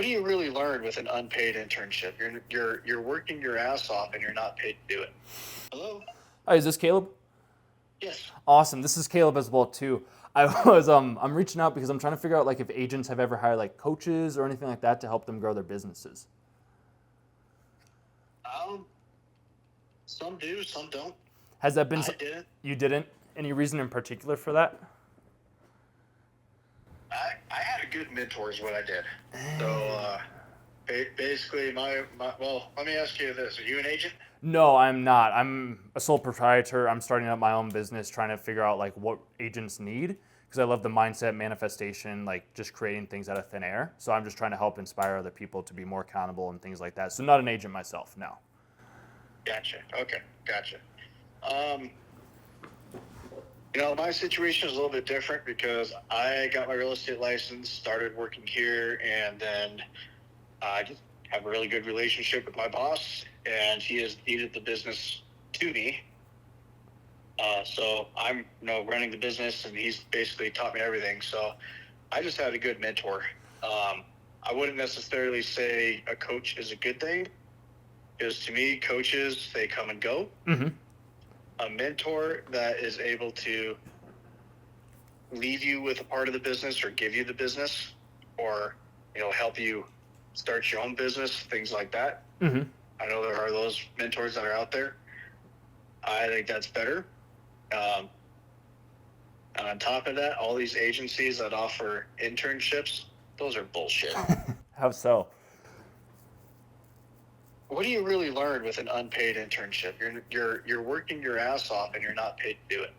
What do you really learn with an unpaid internship? You're working your ass off and you're not paid to do it. Hello? Hi, is this Caleb? Yes. Awesome. This is Caleb as well too. I'm reaching out because I'm trying to figure out like if agents have ever hired like coaches or anything like that to help them grow their businesses. Some do, some don't. Has that been I didn't. You didn't? Any reason in particular for that? I had a good mentor is what I did. So basically well, let me ask you this. Are you an agent? No, I'm not. I'm a sole proprietor. I'm starting up my own business, trying to figure out like what agents need because I love the mindset, manifestation, like just creating things out of thin air. So I'm just trying to help inspire other people to be more accountable and things like that. So not an agent myself, no. Gotcha. Okay, gotcha. My situation is a little bit different because I got my real estate license, started working here, and then I just have a really good relationship with my boss, and he has deeded the business to me. So I'm, running the business, and he's basically taught me everything. So I just had a good mentor. I wouldn't necessarily say a coach is a good thing, because to me, coaches, they come and go. Mm-hmm. A mentor that is able to leave you with a part of the business or give you the business or, help you start your own business, things like that. Mm-hmm. I know there are those mentors that are out there. I think that's better. And on top of that, all these agencies that offer internships, those are bullshit. How so? What do you really learn with an unpaid internship? You're working your ass off and you're not paid to do it.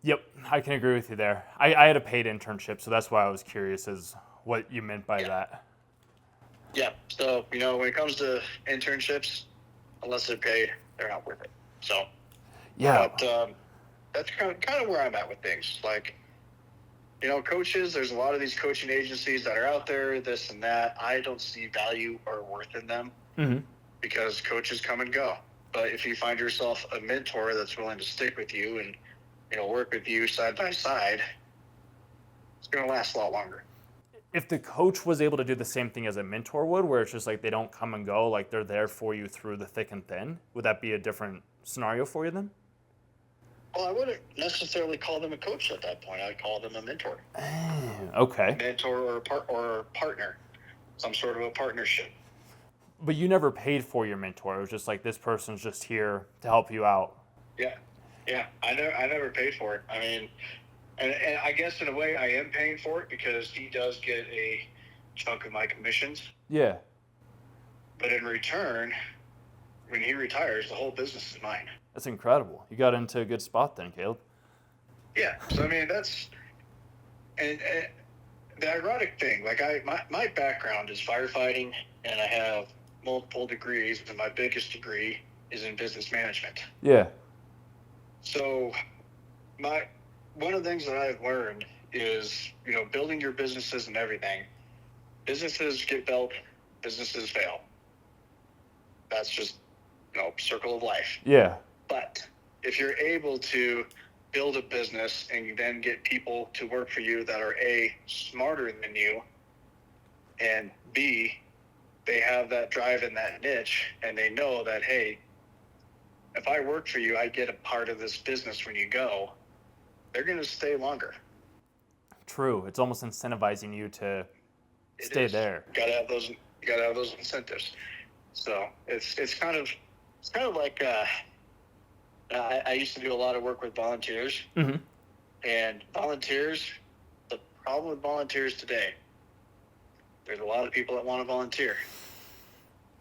Yep, I can agree with you there. I had a paid internship, so that's why I was curious as what you meant by that. Yeah, so, when it comes to internships, unless they're paid, they're not worth it. So, yeah. But that's kind of where I'm at with things. Like, coaches, there's a lot of these coaching agencies that are out there, this and that. I don't see value or worth in them. Mm-hmm. Because coaches come and go. But if you find yourself a mentor that's willing to stick with you and, work with you side by side, it's going to last a lot longer. If the coach was able to do the same thing as a mentor would, where it's just like they don't come and go, like they're there for you through the thick and thin, would that be a different scenario for you then? Well, I wouldn't necessarily call them a coach at that point. I'd call them a mentor. Okay. Mentor or a partner, some sort of a partnership. But you never paid for your mentor. It was just like this person's just here to help you out. Yeah. I never paid for it. I mean, and I guess in a way I am paying for it because he does get a chunk of my commissions. Yeah. But in return, when he retires, the whole business is mine. That's incredible. You got into a good spot then, Caleb. Yeah. So I mean, that's and the ironic thing. Like my background is firefighting, and I have multiple degrees, and my biggest degree is in business management. Yeah. So one of the things that I've learned is, building your businesses and everything. Businesses get built, businesses fail. That's just, circle of life. Yeah. But if you're able to build a business and you then get people to work for you that are A, smarter than you, and B, they have that drive in that niche, and they know that, hey, if I work for you, I get a part of this business when you go, they're going to stay longer. True. It's almost incentivizing you to stay there. You got to have those incentives. So it's kind of like I used to do a lot of work with volunteers. Mm-hmm. And volunteers, the problem with volunteers today, there's a lot of people that want to volunteer.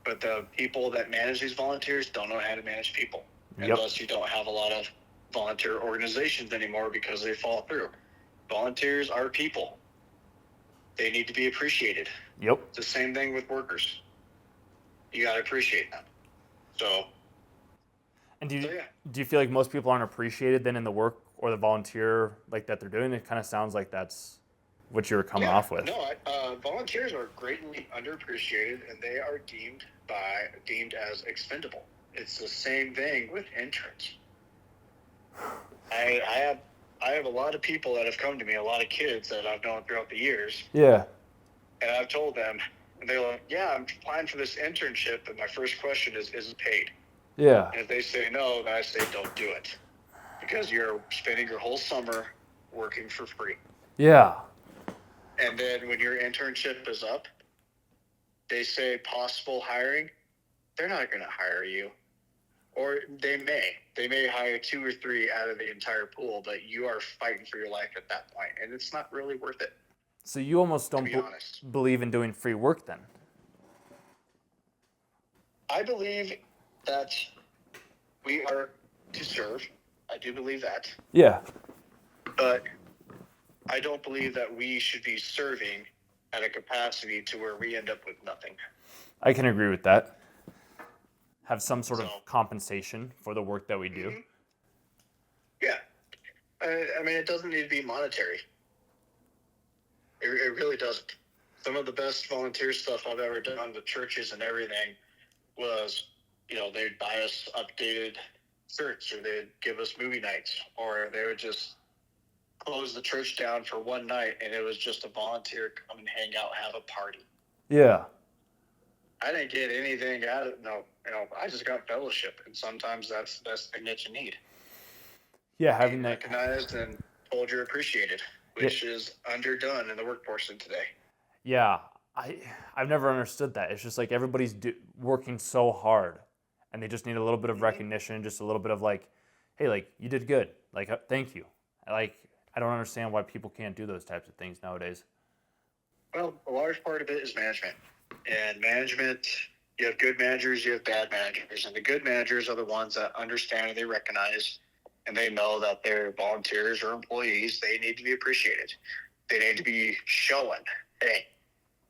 But the people that manage these volunteers don't know how to manage people. Yep. Unless you don't have a lot of volunteer organizations anymore because they fall through. Volunteers are people. They need to be appreciated. Yep. It's the same thing with workers. You got to appreciate them. So. And do you feel like most people aren't appreciated then in the work or the volunteer like that they're doing? It kind of sounds like that's what you were coming off with. No, volunteers are greatly underappreciated, and they are deemed as expendable. It's the same thing with interns. I have a lot of people that have come to me, a lot of kids that I've known throughout the years. Yeah. And I've told them, and they're like, yeah, I'm applying for this internship, but my first question is it paid? Yeah. And if they say no, then I say don't do it. Because you're spending your whole summer working for free. Yeah. And then when your internship is up, they say possible hiring, they're not going to hire you. Or they may hire 2 or 3 out of the entire pool, but you are fighting for your life at that point, and it's not really worth it. So you almost don't believe in doing free work then? I believe that we are to serve. I do believe that. Yeah. But I don't believe that we should be serving at a capacity to where we end up with nothing. I can agree with that. Have some sort of compensation for the work that we do. Mm-hmm. Yeah. I mean, it doesn't need to be monetary. It really doesn't. Some of the best volunteer stuff I've ever done with churches and everything was, they'd buy us updated shirts, or they'd give us movie nights, or they would just close the church down for one night, and it was just a volunteer come and hang out, have a party. Yeah. I didn't get anything out of it. No, I just got fellowship, and sometimes that's the thing that you need. Yeah, having that recognized and told you're appreciated, which is underdone in the workforce in today. Yeah, I've never understood that. It's just like everybody's working so hard, and they just need a little bit of recognition, just a little bit of like, hey, like you did good, like thank you. Like I don't understand why people can't do those types of things nowadays. Well, a large part of it is management. And management, you have good managers, you have bad managers. And the good managers are the ones that understand and they recognize, and they know that their volunteers or employees, they need to be appreciated. They need to be showing, hey,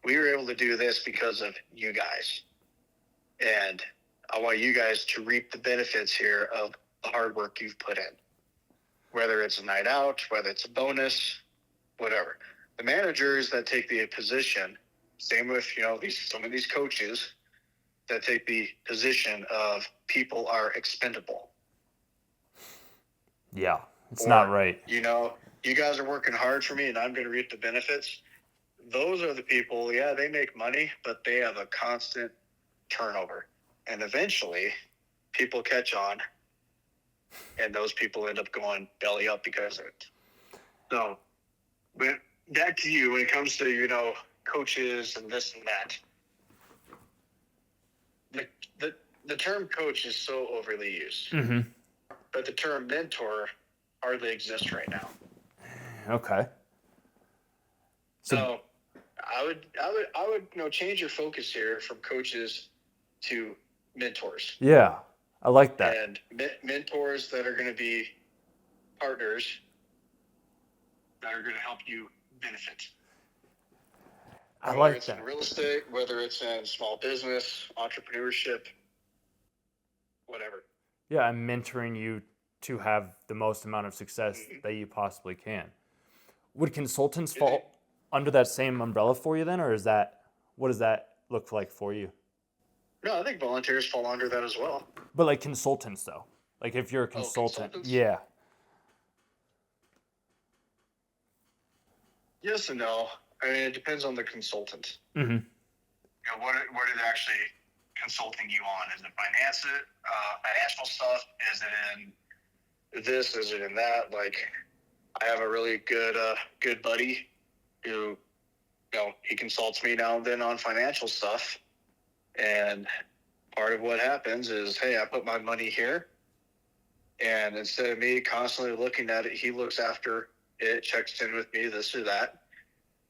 we were able to do this because of you guys. And I want you guys to reap the benefits here of the hard work you've put in. Whether it's a night out, whether it's a bonus, whatever. The managers that take the position, same with, some of these coaches that take the position of people are expendable. Yeah, it's not right. You guys are working hard for me and I'm going to reap the benefits. Those are the people, they make money, but they have a constant turnover. And eventually, people catch on, and those people end up going belly up because of it. So, but back to you when it comes to, coaches and this and that. The term coach is so overly used. Mm-hmm. But the term mentor hardly exists right now. Okay. So I would change your focus here from coaches to mentors. Yeah, I like that. And mentors that are going to be partners that are going to help you benefit. Whether it's in real estate, whether it's in small business, entrepreneurship, whatever. Yeah, I'm mentoring you to have the most amount of success that you possibly can. Would consultants fall under that same umbrella for you then, or what does that look like for you? No, I think volunteers fall under that as well. But like consultants though, like if you're a consultant, yeah. Yes and no. I mean, it depends on the consultant. Mm-hmm. What are they actually consulting you on? Is it financial stuff? Is it in this? Is it in that? Like, I have a really good buddy who, he consults me now and then on financial stuff. And part of what happens is, hey, I put my money here. And instead of me constantly looking at it, he looks after it, checks in with me, this or that.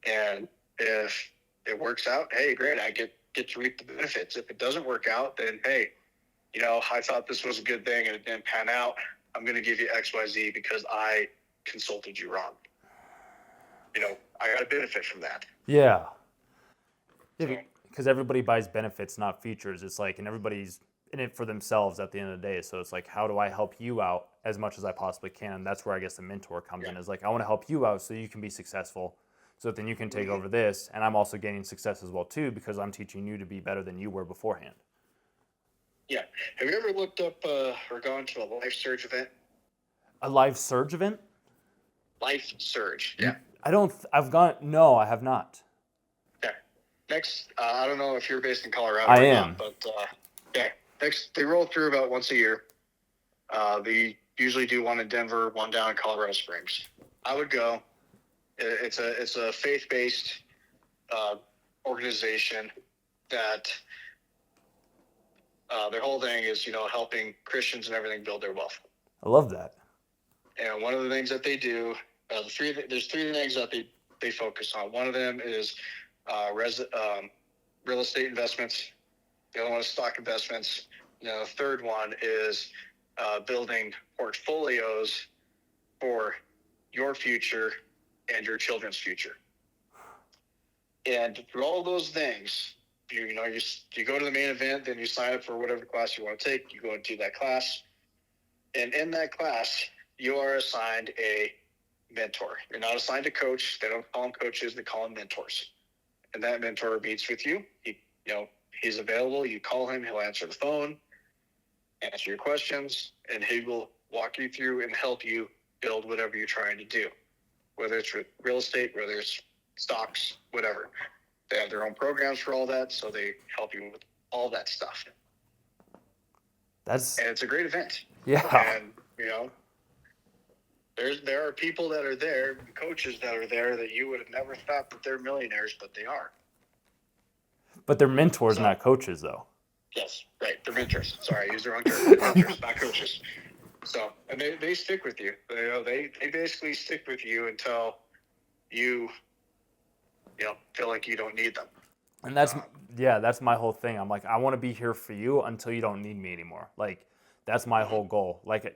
And if it works out, hey, great, I get to reap the benefits. If it doesn't work out, then, hey, I thought this was a good thing and it didn't pan out. I'm going to give you XYZ because I consulted you wrong. I got a benefit from that. Yeah. Because everybody buys benefits, not features. It's like, and everybody's in it for themselves at the end of the day. So it's like, how do I help you out as much as I possibly can? And that's where I guess the mentor comes in. Is like, I want to help you out so you can be successful. So that then you can take over this, and I'm also gaining success as well too because I'm teaching you to be better than you were beforehand. Yeah. Have you ever looked up or gone to a Life Surge event? A Life Surge event? Life Surge. Yeah. No, I have not. Okay. next, I don't know if you're based in Colorado I or am. not, but yeah, next they roll through about once a year. They usually do one in Denver, one down in Colorado Springs. I would go. It's a faith-based organization that their whole thing is, helping Christians and everything build their wealth. I love that. And one of the things that they do, there's three things that they focus on. One of them is real estate investments. The other one is stock investments. The third one is building portfolios for your future and your children's future. And through all those things, you go to the main event, then you sign up for whatever class you want to take. You go into that class, and in that class, you are assigned a mentor. You're not assigned a coach. They don't call them coaches. They call them mentors. And that mentor meets with you. He's available. You call him. He'll answer the phone, answer your questions, and he will walk you through and help you build whatever you're trying to do, whether it's real estate, whether it's stocks, whatever. They have their own programs for all that, so they help you with all that stuff. And it's a great event. Yeah. And, there are people that are there, coaches that are there that you would have never thought that they're millionaires, but they are. But they're mentors, not coaches, though. Yes, right. They're mentors. Sorry, I used the wrong term. They're mentors, not coaches. So, and they stick with you. They basically stick with you until you feel like you don't need them. And that's my whole thing. I'm like, I want to be here for you until you don't need me anymore. Like, that's my whole goal. Like,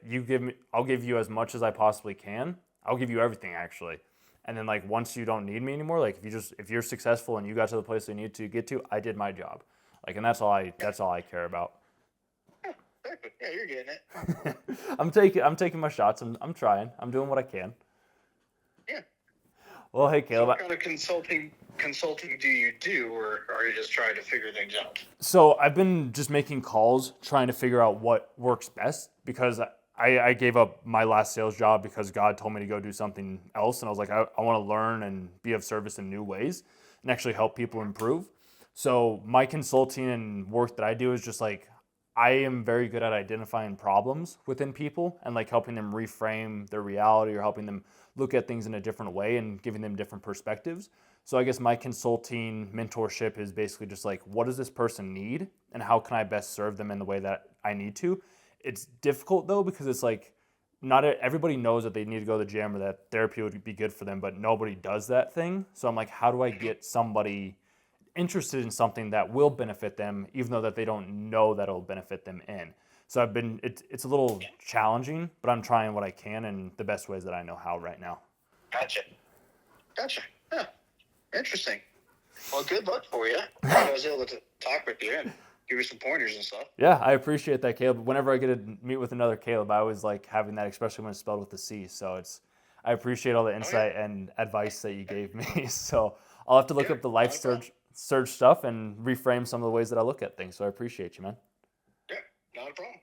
I'll give you as much as I possibly can. I'll give you everything, actually. And then, like, once you don't need me anymore, like, if you're successful and you got to the place you need to get to, I did my job. Like, and that's all I care about. Yeah, you're getting it. I'm taking my shots. I'm trying. I'm doing what I can. Yeah. Well, hey, Caleb. What kind of consulting do you do, or are you just trying to figure things out? So I've been just making calls, trying to figure out what works best, because I gave up my last sales job because God told me to go do something else. And I was like, I want to learn and be of service in new ways and actually help people improve. So my consulting and work that I do is just like, I am very good at identifying problems within people and like helping them reframe their reality or helping them look at things in a different way and giving them different perspectives. So I guess my consulting mentorship is basically just like, what does this person need and how can I best serve them in the way that I need to? It's difficult though, because it's like, not everybody knows that they need to go to the gym or that therapy would be good for them, but nobody does that thing. So I'm like, how do I get somebody interested in something that will benefit them, even though that they don't know that it'll benefit them in? So it's a little challenging, but I'm trying what I can in the best ways that I know how right now. Gotcha. Huh. Interesting. Well, good luck for you. I was able to talk with you and give you some pointers and stuff. Yeah, I appreciate that, Caleb. Whenever I get to meet with another Caleb, I always like having that, especially when it's spelled with a C. So I appreciate all the insight and advice that you gave me. So I'll have to look up the life surge stuff and reframe some of the ways that I look at things. So I appreciate you, man. Yeah, not a problem.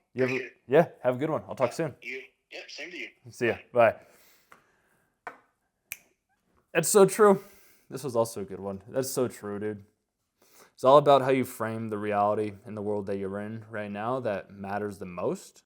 Have a good one. I'll talk soon. Same to you. See ya. Bye. That's so true. This was also a good one. That's so true, dude. It's all about how you frame the reality in the world that you're in right now that matters the most.